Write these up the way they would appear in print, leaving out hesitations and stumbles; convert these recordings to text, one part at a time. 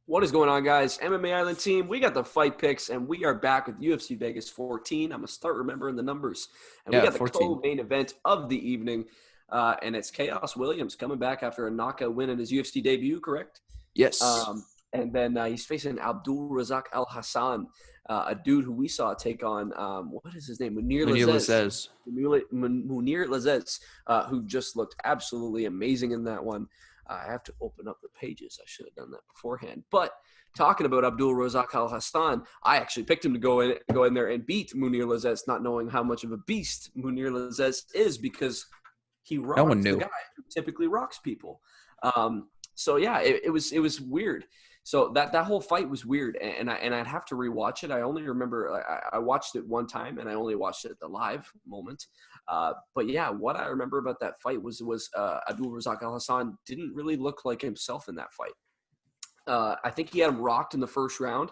What is going on, guys? MMA Island team, we got the fight picks, and we are back with UFC Vegas 14. I'm going to start remembering the numbers. And we got the 14. co-main event of the evening, and it's Khaos Williams coming back after a knockout win in his UFC debut, correct? Yes. And then he's facing Abdul Razak Alhassan, a dude who we saw take on, what is his name? Munir Lazzez. Munir Lazzez, who just looked absolutely amazing in that one. I have to open up the pages. I should have done that beforehand. But talking about Abdul Razak Alhassan, I actually picked him to go in there and beat Munir Lazzez, not knowing how much of a beast Munir Lazzez is because he rocks the guy who typically rocks people. So yeah, it was weird. So that whole fight was weird, and I'd have to rewatch it. I only remember I watched it one time, and I only watched it at the live moment. But yeah, what I remember about that fight was Abdul Razak Alhassan didn't really look like himself in that fight. I think he had him rocked in the first round,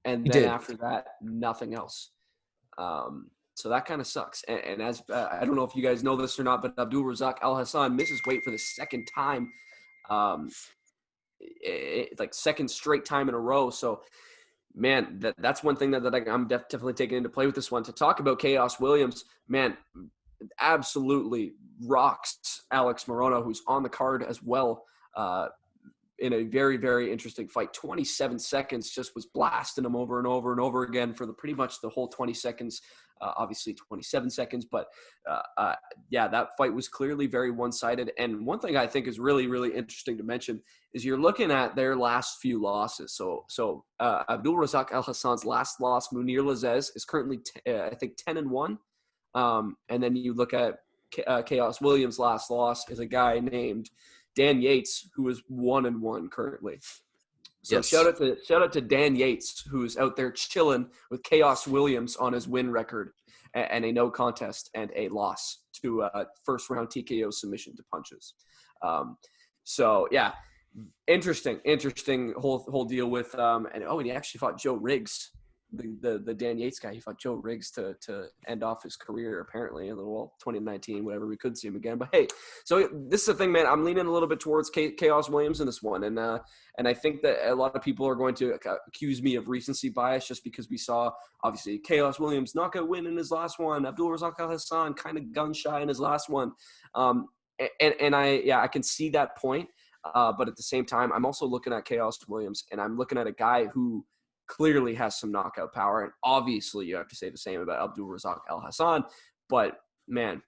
and then after that, nothing else. So that kind of sucks. And as I don't know if you guys know this or not, but Abdul Razak Alhassan misses weight for the second time. Like second straight time in a row. So, man, that's one thing that I'm definitely taking into play with this one. To talk about Khaos Williams, man, absolutely rocks Alex Morono, who's on the card as well, in a very, very interesting fight. 27 seconds, just was blasting him over and over and over again for pretty much the whole 20 seconds. Obviously 27 seconds, but yeah, that fight was clearly very one-sided. And one thing I think is really, really interesting to mention is you're looking at their last few losses. So Abdul Razak Alhassan's last loss, Munir Lazzez, is currently I think 10-1. And then you look at Khaos Williams' last loss is a guy named Dan Yates, who is 1-1 currently. So yes. Shout out to Dan Yates, who's out there chilling with Khaos Williams on his win record and a no contest and a loss to a first round TKO submission to punches. So yeah, interesting whole deal with and he actually fought Joe Riggs. The Dan Yates guy, he fought Joe Riggs to end off his career, apparently, in 2019, whatever. We could see him again. But hey, so this is the thing, man. I'm leaning a little bit towards Khaos Williams in this one. And I think that a lot of people are going to accuse me of recency bias just because we saw, obviously, Khaos Williams knockout win in his last one. Abdul Razak Alhassan kind of gun shy in his last one. And I can see that point. But at the same time, I'm also looking at Khaos Williams, and I'm looking at a guy who clearly has some knockout power. And obviously you have to say the same about Abdul Razak Alhassan. But man,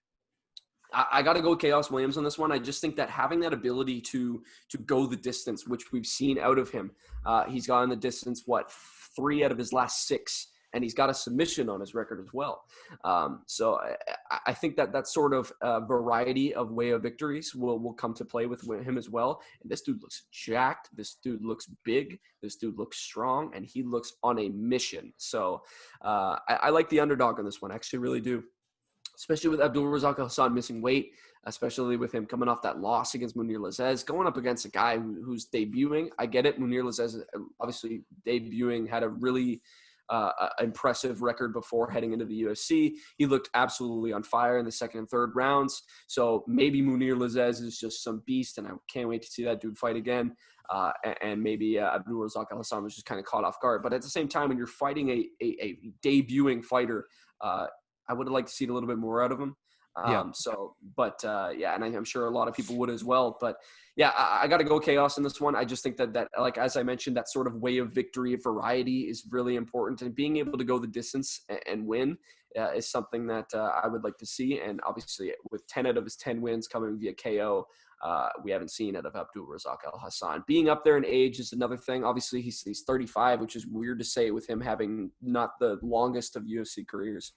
I got to go with Khaos Williams on this one. I just think that having that ability to go the distance, which we've seen out of him, he's gone the distance, 3 out of his last 6, and he's got a submission on his record as well. So I think that sort of variety of way of victories will come to play with him as well. And this dude looks jacked. This dude looks big. This dude looks strong, and he looks on a mission. So I like the underdog on this one. I actually really do, especially with Abdul Razak Alhassan missing weight, especially with him coming off that loss against Munir Lazzez, going up against a guy who's debuting. I get it. Munir Lazzez obviously debuting, had a really impressive record before heading into the UFC. He looked absolutely on fire in the second and third rounds. So maybe Munir Lazzez is just some beast, and I can't wait to see that dude fight again. And maybe Abdul Razak Alhassan was just kind of caught off guard. But at the same time, when you're fighting a debuting fighter, I would have liked to see a little bit more out of him. And I'm sure a lot of people would as well. But yeah, I got to go Khaos in this one. I just think that like, as I mentioned, that sort of way of victory, variety is really important. And being able to go the distance and win is something that I would like to see. And obviously with 10 out of his 10 wins coming via KO, we haven't seen out of Abdul Razak Alhassan. Being up there in age is another thing. Obviously he's 35, which is weird to say with him having not the longest of UFC careers.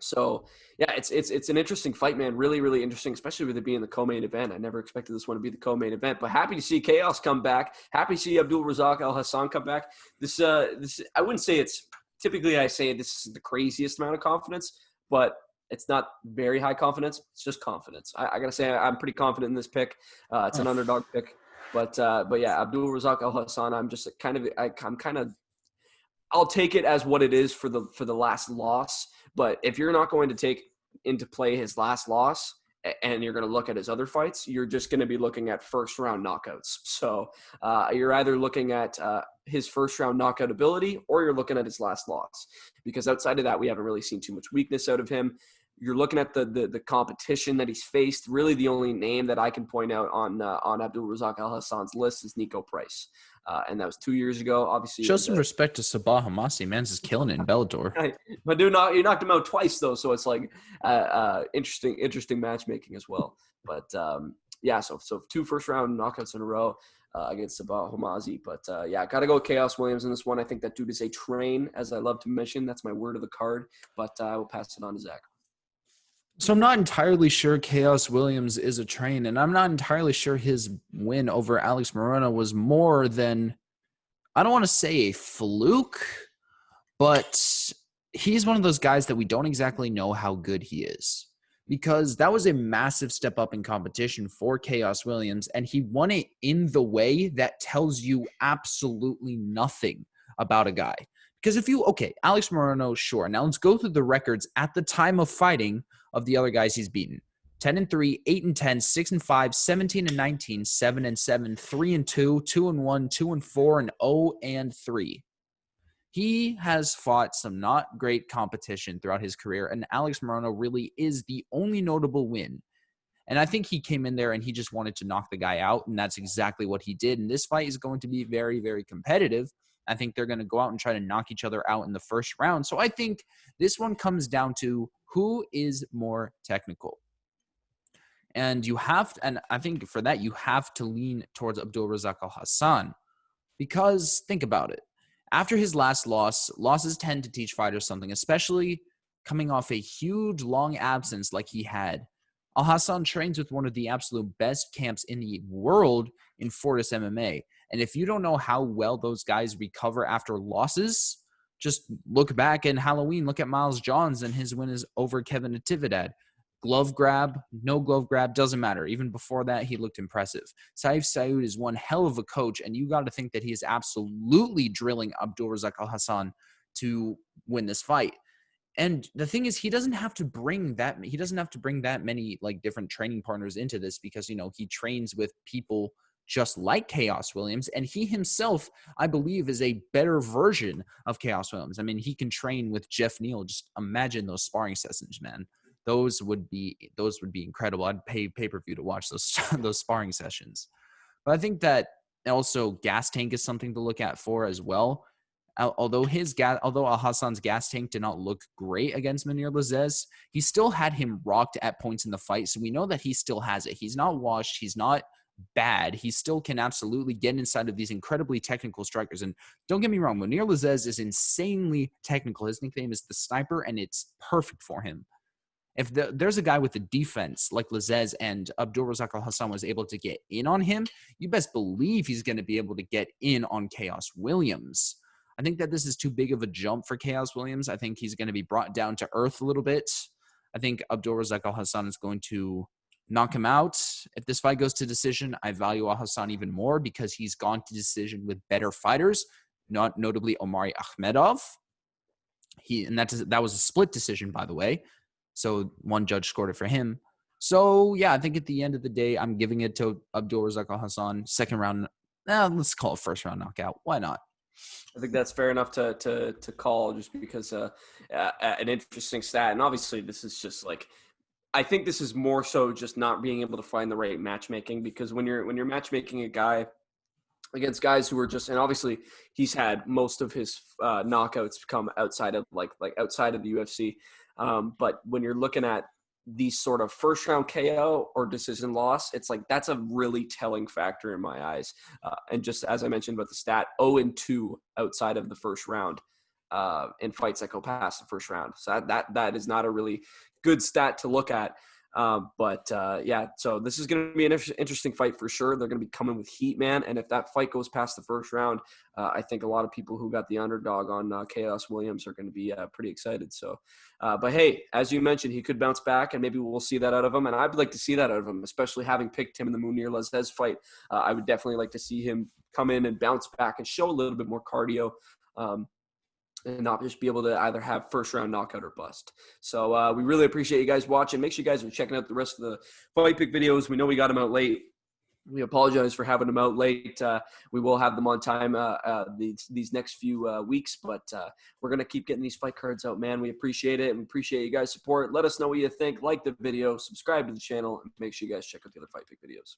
So yeah, it's an interesting fight, man. Really, really interesting, especially with it being the co-main event. I never expected this one to be the co-main event, but happy to see Khaos come back. Happy to see Abdul Razak Alhassan come back. This I wouldn't say it's typically I say this is the craziest amount of confidence, but it's not very high confidence. It's just confidence. I gotta say I'm pretty confident in this pick. It's an underdog pick, but yeah, Abdul Razak Alhassan. I'll take it as what it is for the last loss. But if you're not going to take into play his last loss and you're going to look at his other fights, you're just going to be looking at first round knockouts. So you're either looking at his first round knockout ability, or you're looking at his last loss, because outside of that, we haven't really seen too much weakness out of him. You're looking at the competition that he's faced. Really, the only name that I can point out on Abdul Razak Alhassan's list is Nico Price, and that was 2 years ago. Obviously, Show some respect to Sabah Hamasi. Man's just killing it in Bellator. But you knocked him out twice though, so it's like interesting matchmaking as well. But so 2 first round knockouts in a row against Sabah Hamasi. But gotta go with Khaos Williams in this one. I think that dude is a train, as I love to mention. That's my word of the card. But I will pass it on to Zach. So I'm not entirely sure Khaos Williams is a train, and I'm not entirely sure his win over Alex Moreno was more than, I don't want to say a fluke, but he's one of those guys that we don't exactly know how good he is, because that was a massive step up in competition for Khaos Williams, and he won it in the way that tells you absolutely nothing about a guy. Because Alex Moreno, sure. Now let's go through the records at the time of fighting of the other guys he's beaten. 10-3, 8-10, 6-5, 17-19, 7-7, 3-2, 2-1, 2-4, and 0-3. He has fought some not great competition throughout his career, and Alex Moreno really is the only notable win. And I think he came in there and he just wanted to knock the guy out, and that's exactly what he did. And this fight is going to be very, very competitive. I think they're going to go out and try to knock each other out in the first round. So I think this one comes down to who is more technical. And I think for that, you have to lean towards Abdul Razak Alhassan, because think about it. After his last losses tend to teach fighters something, especially coming off a huge, long absence like he had. Alhassan trains with one of the absolute best camps in the world in Fortis MMA. And if you don't know how well those guys recover after losses, just look back in Halloween, look at Miles Johns and his win is over Kevin Natividad. Glove grab, no glove grab, doesn't matter. Even before that, he looked impressive. Saif Saud is one hell of a coach, and you got to think that he is absolutely drilling Abdul Razak Alhassan to win this fight. And the thing is, he doesn't have to bring that many like different training partners into this, because, he trains with people just like Khaos Williams, and he himself, I believe, is a better version of Khaos Williams. I mean, he can train with Jeff Neal. Just imagine those sparring sessions, man. Those would be incredible. I'd pay pay-per-view to watch those sparring sessions. But I think that also gas tank is something to look at for as well. Although Alhassan's gas tank did not look great against Munir Lazzez, he still had him rocked at points in the fight. So we know that he still has it. He's not washed. He's not bad. He still can absolutely get inside of these incredibly technical strikers. And don't get me wrong, Munir Lazzez is insanely technical. His nickname is the Sniper, and it's perfect for him. If there's a guy with a defense like Lazzez and Abdul Razak Alhassan was able to get in on him, you best believe he's going to be able to get in on Khaos Williams. I think that this is too big of a jump for Khaos Williams. I think he's going to be brought down to earth a little bit. I think Abdul Razak Alhassan is going to knock him out. If this fight goes to decision, I value Alhassan even more because he's gone to decision with better fighters, not notably Omari Akhmedov. That was a split decision, by the way. So one judge scored it for him. So, yeah, I think at the end of the day, I'm giving it to Abdul Razak Alhassan. Second round, let's call it first round knockout. Why not? I think that's fair enough to call, just because an interesting stat. And obviously this is just like, I think this is more so just not being able to find the right matchmaking, because when you're matchmaking a guy against guys who are just, and obviously he's had most of his knockouts come outside of like outside of the UFC. But when you're looking at these sort of first round KO or decision loss, it's like that's a really telling factor in my eyes. And just as I mentioned about the stat, 0-2 outside of the first round in fights that go past the first round. So that is not a really good stat to look at. So this is going to be an interesting fight for sure. They're going to be coming with heat, man. And if that fight goes past the first round, I think a lot of people who got the underdog on Khaos Williams are going to be pretty excited. So, but hey, as you mentioned, he could bounce back, and maybe we'll see that out of him. And I'd like to see that out of him, especially having picked him in the Munir Lazzez fight. I would definitely like to see him come in and bounce back and show a little bit more cardio. and not just be able to either have first round knockout or bust. So we really appreciate you guys watching. Make sure you guys are checking out the rest of the fight pick videos. We know we got them out late. We apologize for having them out late. We will have them on time these next few weeks, but we're going to keep getting these fight cards out, man. We appreciate it, and we appreciate you guys' support. Let us know what you think. Like the video, subscribe to the channel, and make sure you guys check out the other fight pick videos.